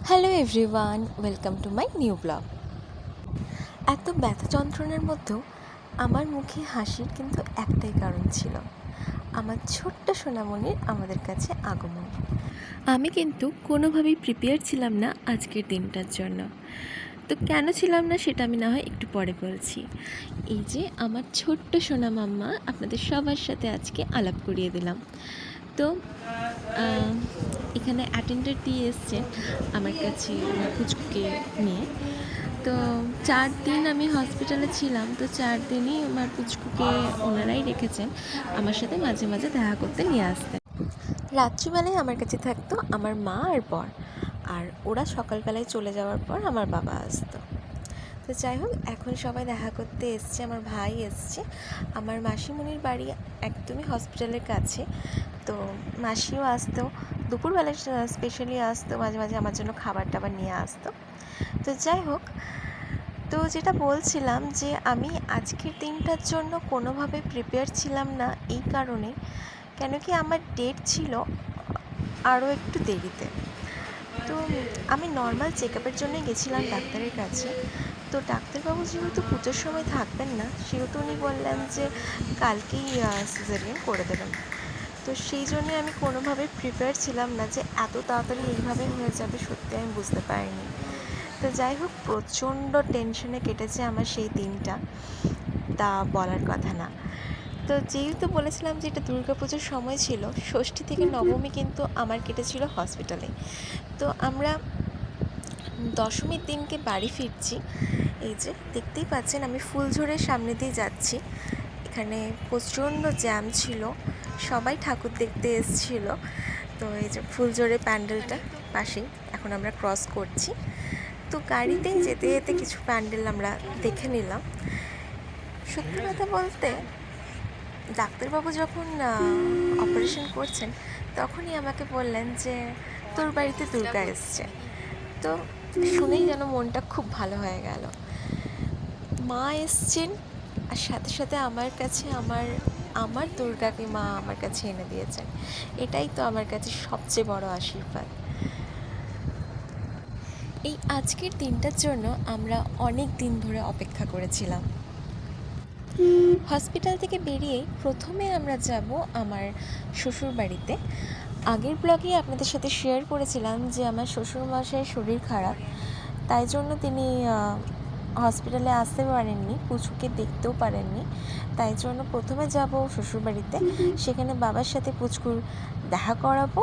Hello everyone, welcome to my new blog. এত ব্যথা যন্ত্রণার মধ্যেও আমার মুখে হাসির কিন্তু একটাই কারণ ছিল, আমার ছোট্ট সোনামণির আমাদের কাছে আগমন। আমি কিন্তু কোনোভাবেই প্রিপেয়ার ছিলাম না আজকের দিনটার জন্য। তো কেন ছিলাম না সেটা আমি না হয় একটু পরে বলছি। এই যে আমার ছোট্ট সোনা মাম্মা আপনাদের সবার সাথে আজকে আলাপ করিয়ে দিলাম। তো এখানে অ্যাটেন্ডার দিয়ে এসছেন আমার কাছে আমার পুচকুকে নিয়ে। তো 4 দিন আমি হসপিটালে ছিলাম, তো 4 দিনই আমার পুচকুকে ওনারাই রেখেছেন, আমার সাথে মাঝে মাঝে দেখা করতে নিয়ে আসতেন। রাত্রিবেলায় আমার কাছে থাকতো আমার মা আর বর, আর ওরা সকালবেলায় চলে যাওয়ার পর আমার বাবা আসতো। তো যাই হোক, এখন সবাই দেখা করতে এসছে, আমার ভাই এসছে। আমার মাসিমণির বাড়ি একদমই হসপিটালের কাছে, তো মাসিও আসতো, দুপুরবেলায় স্পেশালি আসতো, মাঝে মাঝে আমার জন্য খাবার টাবার নিয়ে আসতো। তো যাই হোক, তো যেটা বলছিলাম যে আমি আজকের দিনটার জন্য কোনোভাবে প্রিপেয়ার ছিলাম না, এই কারণে কেন কি আমার ডেট ছিল আরও একটু দেরিতে। তো আমি নর্মাল চেক আপের জন্য গেছিলাম ডাক্তারের কাছে। তো ডাক্তারবাবু যেহেতু পুজোর সময় থাকবেন না, সেহেতু উনি বললেন যে কালকেই সিজারিয়ান করে দেবেন। তো সেই জন্যে আমি কোনোভাবে প্রিপেয়ার ছিলাম না যে এত তাড়াতাড়ি এইভাবে হয়ে যাবে, সত্যি আমি বুঝতে পারিনি। তো যাই হোক, প্রচণ্ড টেনশনে কেটেছে আমার সেই দিনটা, তা বলার কথা না। তো যেহেতু বলেছিলাম যে এটা দুর্গাপুজোর সময় ছিল, ষষ্ঠী থেকে নবমী কিন্তু আমার কেটেছিল হসপিটালে। তো আমরা দশমীর দিনকে বাড়ি ফিরছি। এই যে দেখতেই পাচ্ছেন, আমি ফুলঝোড়ের সামনে দিয়ে যাচ্ছি। এখানে প্রচণ্ড জ্যাম ছিল, সবাই ঠাকুর দেখতে এসেছিল। তো এই যে ফুলঝোড়ের প্যান্ডেলটা পাশেই, এখন আমরা ক্রস করছি। তো গাড়িতেই যেতে যেতে কিছু প্যান্ডেল আমরা দেখে নিলাম। সত্যি কথা বলতে, ডাক্তারবাবু যখন অপারেশন করছেন তখনই আমাকে বললেন যে তোর বাড়িতে দুর্গা এসছে। তো শুনেই যেন মনটা খুব ভালো হয়ে গেল। মা এসছেন, আর সাথে সাথে আমার কাছে আমার দুর্গাকে মা আমার কাছে এনে দিয়েছেন। এটাই তো আমার কাছে সবচেয়ে বড় আশীর্বাদ। এই আজকের দিনটার জন্য আমরা অনেক দিন ধরে অপেক্ষা করেছিলাম। হসপিটাল থেকে বেরিয়ে প্রথমে আমরা যাব আমার শ্বশুর বাড়িতে। আগের ব্লগে আপনাদের সাথে শেয়ার করেছিলাম যে আমার শ্বশুরমশাইয়ের শরীর খারাপ, তাই জন্য তিনি হসপিটালে আসতে পারেননি, পুচুকে দেখতেও পারেননি। তাই জন্য প্রথমে যাব শ্বশুরবাড়িতে, সেখানে বাবার সাথে পুচকুর দেখা করাবো,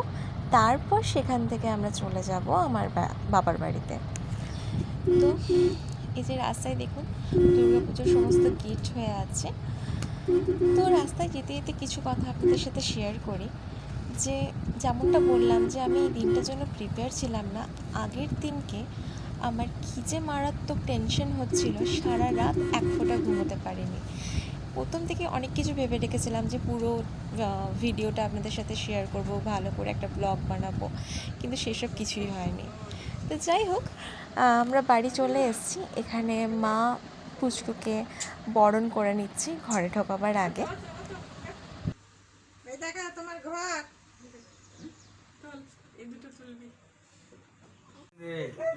তারপর সেখান থেকে আমরা চলে যাব আমার বাবার বাড়িতে। তো এই যে রাস্তায় দেখুন দুর্গাপুজোর সমস্ত গিফট হয়ে আছে। তো রাস্তায় যেতে যেতে কিছু কথা আপনাদের সাথে শেয়ার করি। যে যেমনটা বললাম যে আমি এই দিনটার জন্য প্রিপেয়ার ছিলাম না, আগের দিনকে আমার কী যে মারাত্মক টেনশন হচ্ছিল, সারা রাত এক ফোঁটা ঘুমোতে পারিনি। প্রথম থেকে অনেক কিছু ভেবে রেখেছিলাম যে পুরো ভিডিওটা আপনাদের সাথে শেয়ার করব, ভালো করে একটা ব্লগ বানাবো, কিন্তু সেসব কিছুই হয়নি। তো যাই হোক, আমরা বাড়ি চলে এসেছি। এখানে মা পুচকুকে বরণ করে নিচ্ছি ঘরে ঢোকাবার আগে। দেখা তোমার ঘর এই দুটো তুলবি।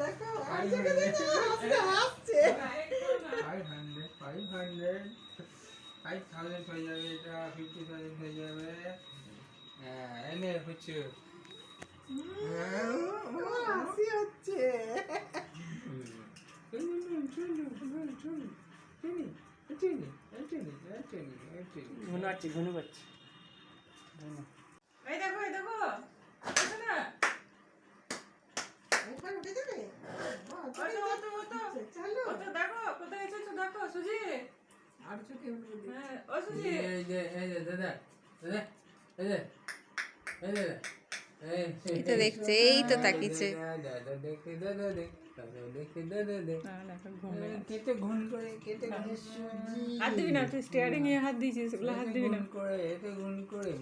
দেখো আসছে 500 হয়ে যাবে, এটা 50,000 হয়ে যাবে। এনে হচ্ছে হাসি হচ্ছে। এই দেখো এই দেখো না এখানে উঠে যাবে। দেখো কোথায় এসেছো, দেখো সুজি আর চোখে হ্যাঁ ও সুজি এই যে দাদা দাদা এই যে দাদা এই তো দেখছে, এই তো তাকিয়েছে। দাদা দেখে দাদা দেখে দাদা কেটে ঘুন করে কেটে সুজি হাত দিবি না, তুই স্টিয়ারিং এ হাত দিয়েছিস, ওগুলো হাত দিবি না। করে এতে ঘুন করে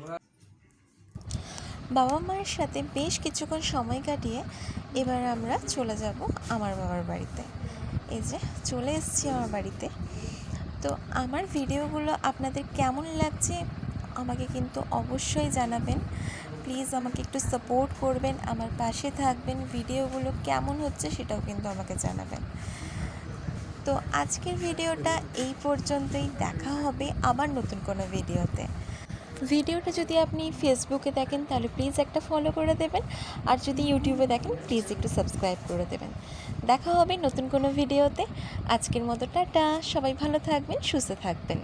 বাবা মায়ের সাথে বেশ কিছুক্ষণ সময় কাটিয়ে এবার আমরা চলে যাব আমার বাবার বাড়িতে। এই যে চলে এসেছি আমার বাড়িতে। তো আমার ভিডিওগুলো আপনাদের কেমন লাগছে আমাকে কিন্তু অবশ্যই জানাবেন। প্লিজ আমাকে একটু সাপোর্ট করবেন, আমার পাশে থাকবেন, ভিডিওগুলো কেমন হচ্ছে সেটাও কিন্তু আমাকে জানাবেন। তো আজকের ভিডিওটা এই পর্যন্তই, দেখা হবে আবার নতুন কোনো ভিডিওতে। ভিডিওটা যদি আপনি ফেসবুকে দেখেন তাহলে প্লিজ একটা ফলো করে দেবেন, আর যদি ইউটিউবে দেখেন প্লিজ একটু সাবস্ক্রাইব করে দেবেন। দেখা হবে নতুন কোনো ভিডিওতে। আজকের মতো টাটা, সবাই ভালো থাকবেন, সুস্থ থাকবেন।